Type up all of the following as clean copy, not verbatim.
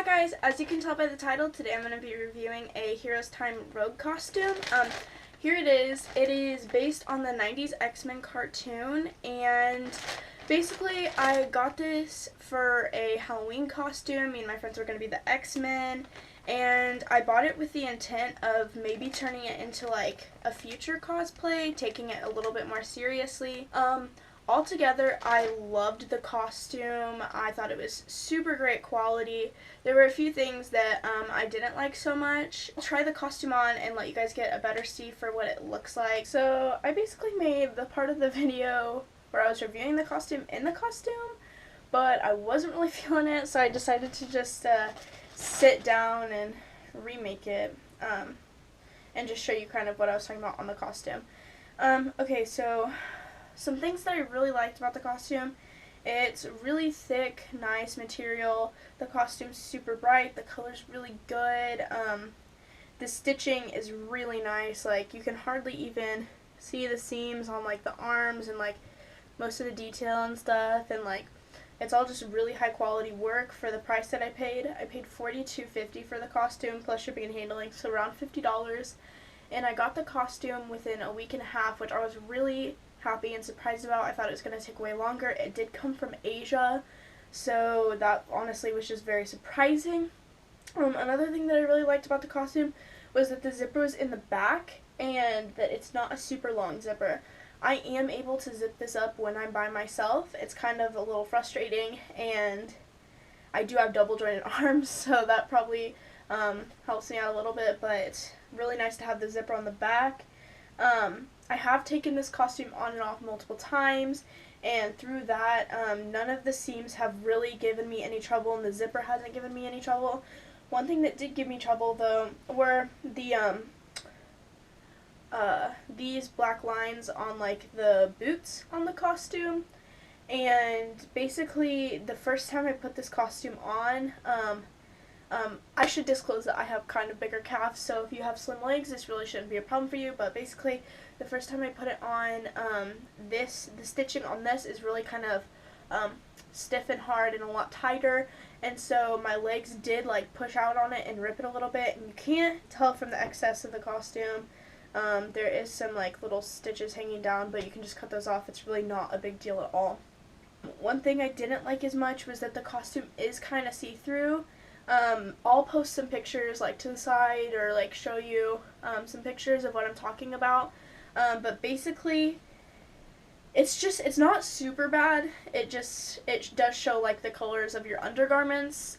Hi guys, as you can tell by the title, today I'm going to be reviewing a HerosTime Rogue costume. Here it is. It is based on the 90s X-Men cartoon, and basically I got this for a Halloween costume. Me and my friends were going to be the X-Men, and I bought it with the intent of maybe turning it into like a future cosplay, taking it a little bit more seriously. Altogether, I loved the costume. I thought it was super great quality. There were a few things that I didn't like so much. I'll try the costume on and let you guys get a better see for what it looks like. So I basically made the part of the video where I was reviewing the costume in the costume, but I wasn't really feeling it, so I decided to just sit down and remake it and just show you kind of what I was talking about on the costume. Okay, so some things that I really liked about the costume: it's really thick, nice material. The costume's super bright. The color's really good. The stitching is really nice. Like, you can hardly even see the seams on like the arms and like most of the detail and stuff. And like, it's all just really high quality work for the price that I paid. I paid $42.50 for the costume plus shipping and handling, so around $50. And I got the costume within a week and a half, which I was really happy and surprised about. I thought it was going to take way longer. It did come from Asia, so that honestly was just very surprising. Another thing that I really liked about the costume was that the zipper was in the back and that it's not a super long zipper. I am able to zip this up when I'm by myself. It's kind of a little frustrating, and I do have double jointed arms, so that probably helps me out a little bit, but it's really nice to have the zipper on the back. I have taken this costume on and off multiple times, and through that, none of the seams have really given me any trouble, and the zipper hasn't given me any trouble. One thing that did give me trouble, though, were the these black lines on like the boots on the costume. And basically, the first time I put this costume on, I should disclose that I have kind of bigger calves, so if you have slim legs, this really shouldn't be a problem for you. But basically, the first time I put it on, the stitching on this is really kind of stiff and hard and a lot tighter, and so my legs did like push out on it and rip it a little bit, and you can't tell from the excess of the costume. There is some like little stitches hanging down, but you can just cut those off. It's really not a big deal at all. One thing I didn't like as much was that the costume is kind of see-through. I'll post some pictures like to the side, or like show you some pictures of what I'm talking about. But basically, it's not super bad. It does show like the colors of your undergarments.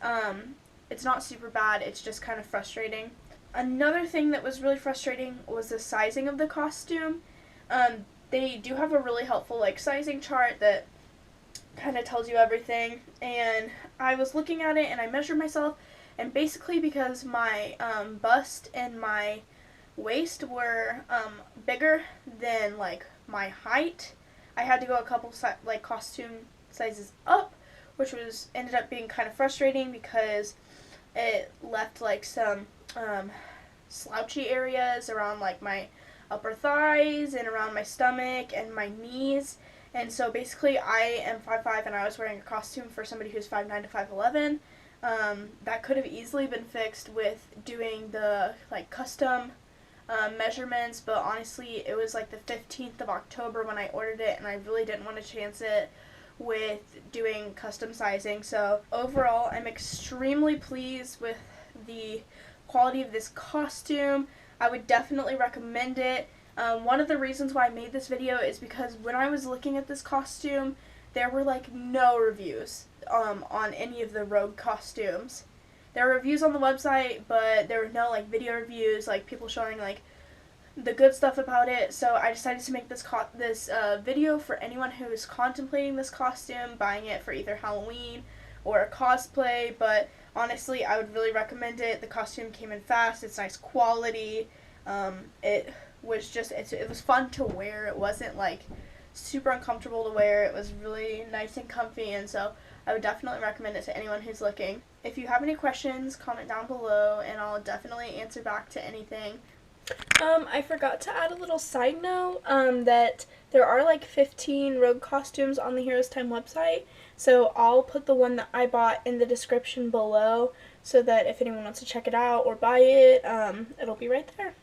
It's not super bad. It's just kind of frustrating. Another thing that was really frustrating was the sizing of the costume. They do have a really helpful like sizing chart that kind of tells you everything, and I was looking at it and I measured myself, and basically because my bust and my waist were bigger than like my height, I had to go a couple like costume sizes up, which ended up being kind of frustrating because it left like some slouchy areas around like my upper thighs and around my stomach and my knees. And so basically, I am 5'5", and I was wearing a costume for somebody who's 5'9" to 5'11". That could have easily been fixed with doing the like custom measurements, but honestly, it was like the 15th of October when I ordered it, and I really didn't want to chance it with doing custom sizing. So overall, I'm extremely pleased with the quality of this costume. I would definitely recommend it. One of the reasons why I made this video is because when I was looking at this costume, there were like no reviews on any of the Rogue costumes. There were reviews on the website, but there were no like video reviews, like people showing like the good stuff about it. So I decided to make this video for anyone who is contemplating this costume, buying it for either Halloween or a cosplay. But honestly, I would really recommend it. The costume came in fast. It's nice quality. It was fun to wear. It wasn't like super uncomfortable to wear. It was really nice and comfy, and so I would definitely recommend it to anyone who's looking. If you have any questions, comment down below, and I'll definitely answer back to anything. I forgot to add a little side note, that there are like 15 Rogue costumes on the HerosTime website, so I'll put the one that I bought in the description below so that if anyone wants to check it out or buy it, it'll be right there.